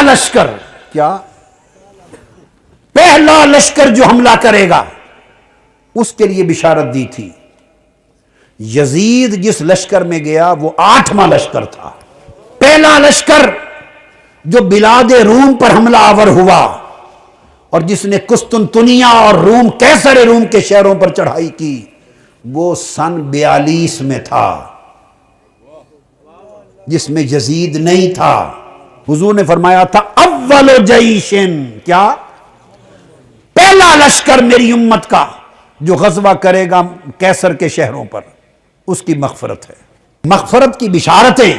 لشکر، کیا پہلا لشکر جو حملہ کرے گا اس کے لیے بشارت دی تھی۔ یزید جس لشکر میں گیا وہ 8واں لشکر تھا۔ پہلا لشکر جو بلاد روم پر حملہ آور ہوا اور جس نے قسطنطنیہ اور روم، کیسر روم کے شہروں پر چڑھائی کی، وہ سن 42 میں تھا، جس میں یزید نہیں تھا۔ حضور نے فرمایا تھا اول جیشن، کیا پہلا لشکر میری امت کا جو غزوہ کرے گا کیسر کے شہروں پر، اس کی مغفرت ہے۔ مغفرت کی بشارتیں،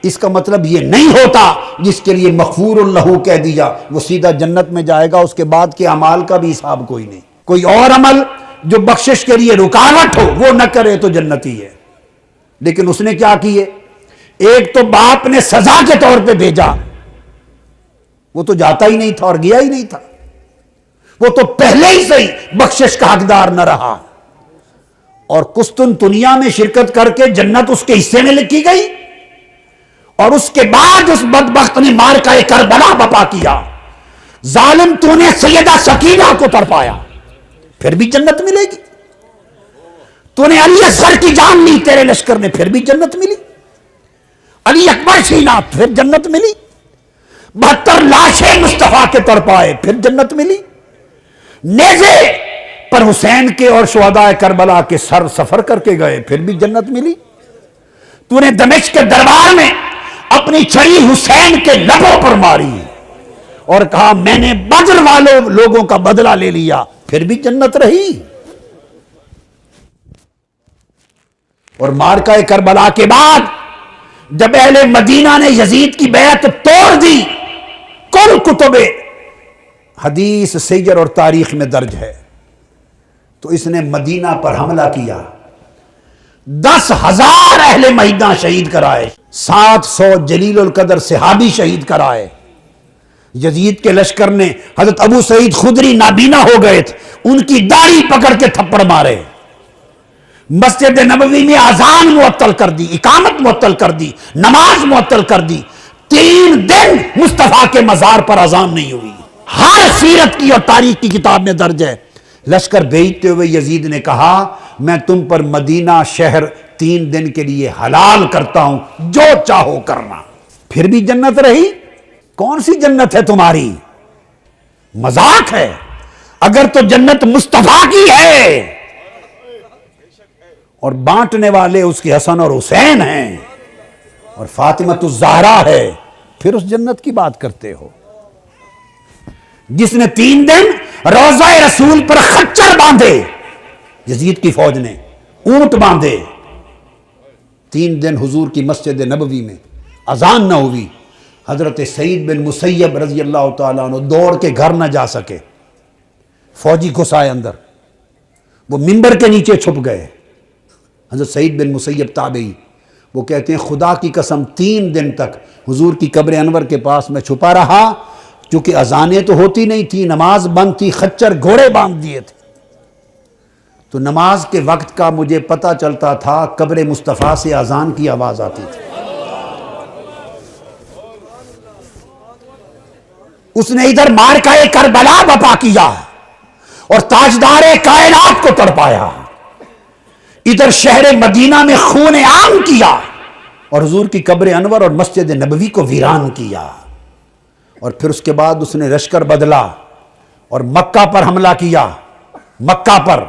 اس کا مطلب یہ نہیں ہوتا جس کے لیے مغفور لہو کہہ دیا وہ سیدھا جنت میں جائے گا، اس کے بعد کے اعمال کا بھی حساب کوئی نہیں۔ کوئی اور عمل جو بخشش کے لیے رکاوٹ ہو وہ نہ کرے تو جنتی ہے۔ لیکن اس نے کیا کیے؟ ایک تو باپ نے سزا کے طور پہ بھیجا، وہ تو جاتا ہی نہیں تھا اور گیا ہی نہیں تھا، وہ تو پہلے ہی سے بخشش کا حقدار نہ رہا، اور قسطنطنیہ میں شرکت کر کے جنت اس کے حصے میں لکھی گئی، اور اس کے بعد اس بدبخت نے معرکہ کربلا بپا کیا۔ ظالم تو نے سیدہ سکینہ کو تڑپایا، پھر بھی جنت ملے گی۔ تو نے علی اصغر کی جان لی تیرے لشکر نے، پھر بھی جنت ملی۔ علی اکبر چھینا، پھر جنت ملی۔ 72 لاشیں مصطفیٰ کے تڑپائے، پھر جنت ملی۔ نیزے پر حسین کے اور شہداء کربلا کے سر سفر کر کے گئے، پھر بھی جنت ملی۔ تو نے دمشق کے دربار میں اپنی چھری حسین کے لبوں پر ماری اور کہا میں نے بدر والوں لوگوں کا بدلہ لے لیا، پھر بھی جنت رہی۔ اور معرکہ کربلا کے بعد جب اہل مدینہ نے یزید کی بیعت توڑ دی، کل کتب حدیث، سیر اور تاریخ میں درج ہے، تو اس نے مدینہ پر حملہ کیا، 10,000 اہل مدینہ شہید کرائے، 700 جلیل القدر صحابی شہید کرائے۔ یزید کے لشکر نے حضرت ابو سعید خدری نابینا ہو گئے تھے، ان کی داڑھی پکڑ کے تھپڑ مارے، مسجد نبوی میں اذان معطل کر دی، اقامت معطل کر دی، نماز معطل کر دی، 3 دن مصطفیٰ کے مزار پر اذان نہیں ہوئی۔ ہر سیرت کی اور تاریخ کی کتاب میں درج ہے۔ لشکر بھیجتے ہوئے یزید نے کہا میں تم پر مدینہ شہر 3 دن کے لیے حلال کرتا ہوں، جو چاہو کرنا۔ پھر بھی جنت رہی۔ کون سی جنت ہے تمہاری؟ مذاق ہے۔ اگر تو جنت مصطفیٰ کی ہے اور بانٹنے والے اس کے حسن اور حسین ہیں اور فاطمۃ الزہرا ہے، پھر اس جنت کی بات کرتے ہو؟ جس نے 3 دن روضہ رسول پر خچر باندھے، یزید کی فوج نے اونٹ باندھے، 3 دن حضور کی مسجد نبوی میں اذان نہ ہوئی، حضرت سعید بن مسیب رضی اللہ تعالیٰ عنہ دوڑ کے گھر نہ جا سکے، فوجی گھسائے اندر، وہ منبر کے نیچے چھپ گئے۔ حضرت سعید بن مسیب تابعی، وہ کہتے ہیں خدا کی قسم 3 دن تک حضور کی قبر انور کے پاس میں چھپا رہا، چونکہ اذانیں تو ہوتی نہیں تھی، نماز بند تھی، خچر گھوڑے باندھ دیے تھے، تو نماز کے وقت کا مجھے پتہ چلتا تھا، قبر مصطفیٰ سے اذان کی آواز آتی تھی۔ اس نے ادھر معرکہ کربلا بپا کیا اور تاجدار کائنات کو تڑپایا، ادھر شہر مدینہ میں خون عام کیا اور حضور کی قبر انور اور مسجد نبوی کو ویران کیا، اور پھر اس کے بعد اس نے لشکر بدلا اور مکہ پر حملہ کیا، مکہ پر،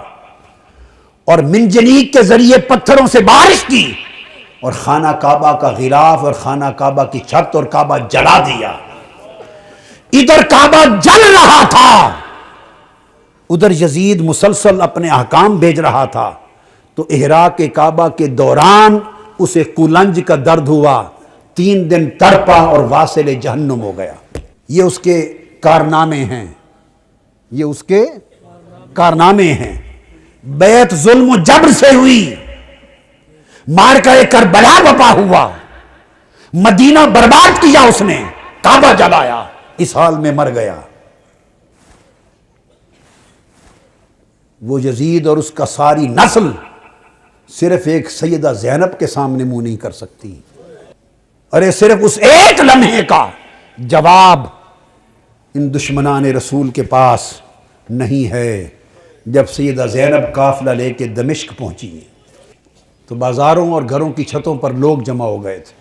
اور منجنیق کے ذریعے پتھروں سے بارش کی اور خانہ کعبہ کا غلاف اور خانہ کعبہ کی چھت اور کعبہ جلا دیا۔ ادھر کعبہ جل رہا تھا، ادھر یزید مسلسل اپنے احکام بھیج رہا تھا، تو احراق کعبہ کے دوران اسے کولنج کا درد ہوا، 3 دن تڑپا اور واصل جہنم ہو گیا۔ یہ اس کے کارنامے ہیں، یہ اس کے کارنامے ہیں۔ بیعت ظلم و جبر سے ہوئی، معرکہ کربلا بپا ہوا، مدینہ برباد کیا اس نے، کعبہ جلایا، اس حال میں مر گیا۔ وہ یزید اور اس کا ساری نسل صرف ایک سیدہ زینب کے سامنے منہ نہیں کر سکتی۔ ارے صرف اس ایک لمحے کا جواب ان دشمنان رسول کے پاس نہیں ہے۔ جب سیدہ زینب قافلہ لے کے دمشق پہنچی تو بازاروں اور گھروں کی چھتوں پر لوگ جمع ہو گئے تھے۔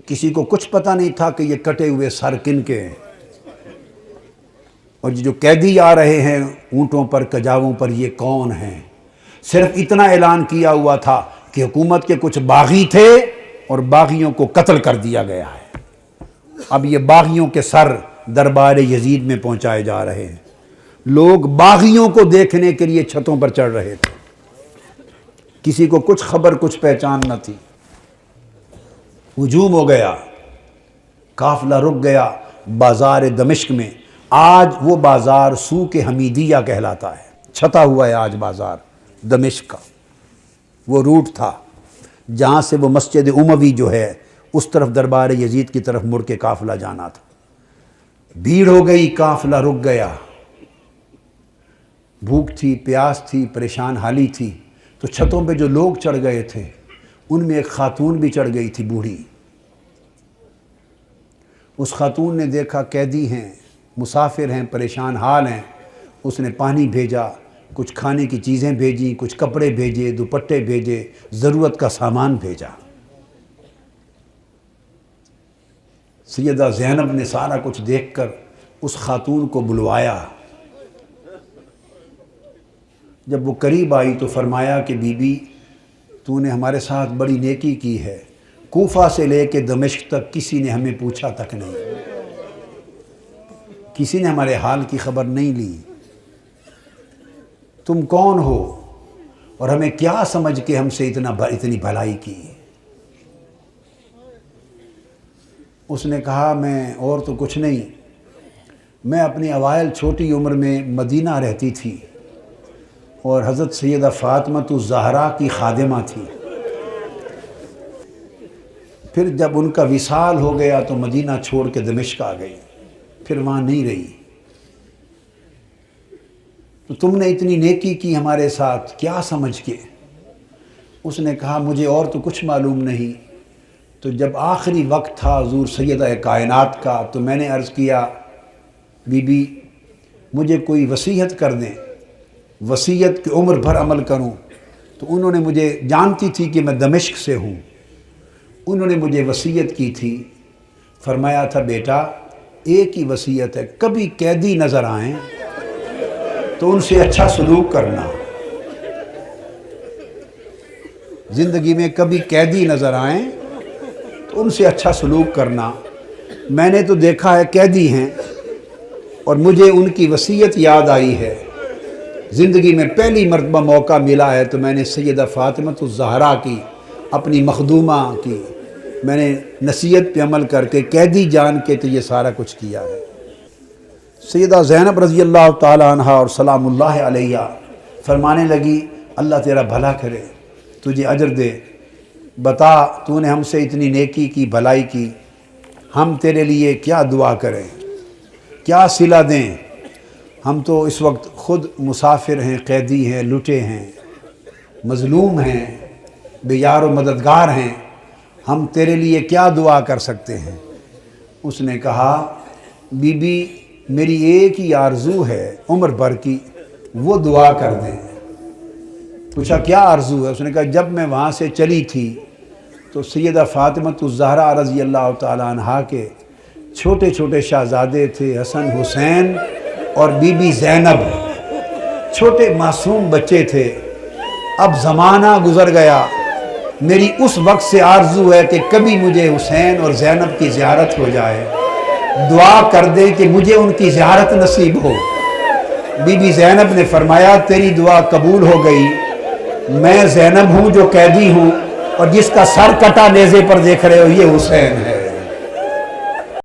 کسی کو کچھ پتہ نہیں تھا کہ یہ کٹے ہوئے سر کن کے ہیں، اور جو قیدی آ رہے ہیں اونٹوں پر کجاووں پر یہ کون ہیں۔ صرف اتنا اعلان کیا ہوا تھا کہ حکومت کے کچھ باغی تھے اور باغیوں کو قتل کر دیا گیا ہے۔ اب یہ باغیوں کے سر دربار یزید میں پہنچائے جا رہے ہیں۔ لوگ باغیوں کو دیکھنے کے لیے چھتوں پر چڑھ رہے تھے۔ کسی کو کچھ خبر کچھ پہچان نہ تھی۔ ہجوم ہو گیا، قافلہ رک گیا بازار دمشق میں۔ آج وہ بازار سوق حمیدیہ کہلاتا ہے، چھتا ہوا ہے آج بازار دمشق کا۔ وہ روٹ تھا جہاں سے وہ مسجد اموی جو ہے اس طرف دربار یزید کی طرف مڑ کے قافلہ جانا تھا۔ بھیڑ ہو گئی، قافلہ رک گیا۔ بھوک تھی، پیاس تھی، پریشان حالی تھی، تو چھتوں پہ جو لوگ چڑھ گئے تھے ان میں ایک خاتون بھی چڑھ گئی تھی، بوڑھی۔ اس خاتون نے دیکھا قیدی ہیں، مسافر ہیں، پریشان حال ہیں۔ اس نے پانی بھیجا، کچھ کھانے کی چیزیں بھیجیں، کچھ کپڑے بھیجے، دوپٹے بھیجے، ضرورت کا سامان بھیجا۔ سیدہ زینب نے سارا کچھ دیکھ کر اس خاتون کو بلوایا۔ جب وہ قریب آئی تو فرمایا کہ بی بی تو نے ہمارے ساتھ بڑی نیکی کی ہے، کوفہ سے لے کے دمشق تک کسی نے ہمیں پوچھا تک نہیں، کسی نے ہمارے حال کی خبر نہیں لی۔ تم کون ہو اور ہمیں کیا سمجھ کے ہم سے اتنی بھلائی کی؟ اس نے کہا میں اور تو کچھ نہیں، میں اپنی اوائل چھوٹی عمر میں مدینہ رہتی تھی اور حضرت سیدہ فاطمہ الزہرا کی خادمہ تھی۔ پھر جب ان کا وصال ہو گیا تو مدینہ چھوڑ کے دمشق آ گئی، پھر وہاں نہیں رہی۔ تو تم نے اتنی نیکی کی ہمارے ساتھ کیا سمجھ کے؟ اس نے کہا مجھے اور تو کچھ معلوم نہیں۔ تو جب آخری وقت تھا حضور سیدہ کائنات کا تو میں نے عرض کیا بی بی مجھے کوئی وصیت کر دیں، وصیت کی عمر بھر عمل کروں۔ تو انہوں نے مجھے، جانتی تھی کہ میں دمشق سے ہوں، انہوں نے مجھے وصیت کی تھی، فرمایا تھا بیٹا ایک ہی وصیت ہے، کبھی قیدی نظر آئیں تو ان سے اچھا سلوک کرنا۔ زندگی میں کبھی قیدی نظر آئیں تو ان سے اچھا سلوک کرنا۔ میں نے تو دیکھا ہے قیدی ہیں اور مجھے ان کی وصیت یاد آئی ہے۔ زندگی میں پہلی مرتبہ موقع ملا ہے تو میں نے سیدہ فاطمہ الزہرا کی، اپنی مخدومہ کی، میں نے نصیحت پہ عمل کر کے قیدی جان کے تو یہ سارا کچھ کیا ہے۔ سیدہ زینب رضی اللہ تعالی عنہا اور سلام اللہ علیہ فرمانے لگی اللہ تیرا بھلا کرے، تجھے اجر دے، بتا تو نے ہم سے اتنی نیکی کی، بھلائی کی، ہم تیرے لیے کیا دعا کریں، کیا صلہ دیں؟ ہم تو اس وقت خود مسافر ہیں، قیدی ہیں، لٹے ہیں، مظلوم ہیں، بے یار و مددگار ہیں، ہم تیرے لیے کیا دعا کر سکتے ہیں؟ اس نے کہا بی بی میری ایک ہی آرزو ہے عمر بھر کی، وہ دعا کر دیں۔ پوچھا کیا آرزو ہے؟ اس نے کہا جب میں وہاں سے چلی تھی تو سیدہ فاطمہ الزہرا رضی اللہ تعالی عنہا کے چھوٹے چھوٹے شہزادے تھے، حسن حسین اور بی بی زینب، چھوٹے معصوم بچے تھے۔ اب زمانہ گزر گیا، میری اس وقت سے آرزو ہے کہ کبھی مجھے حسین اور زینب کی زیارت ہو جائے، دعا کر دے کہ مجھے ان کی زیارت نصیب ہو۔ بی بی زینب نے فرمایا تیری دعا قبول ہو گئی، میں زینب ہوں جو قیدی ہوں، اور جس کا سر کٹا نیزے پر دیکھ رہے ہو یہ حسین ہے۔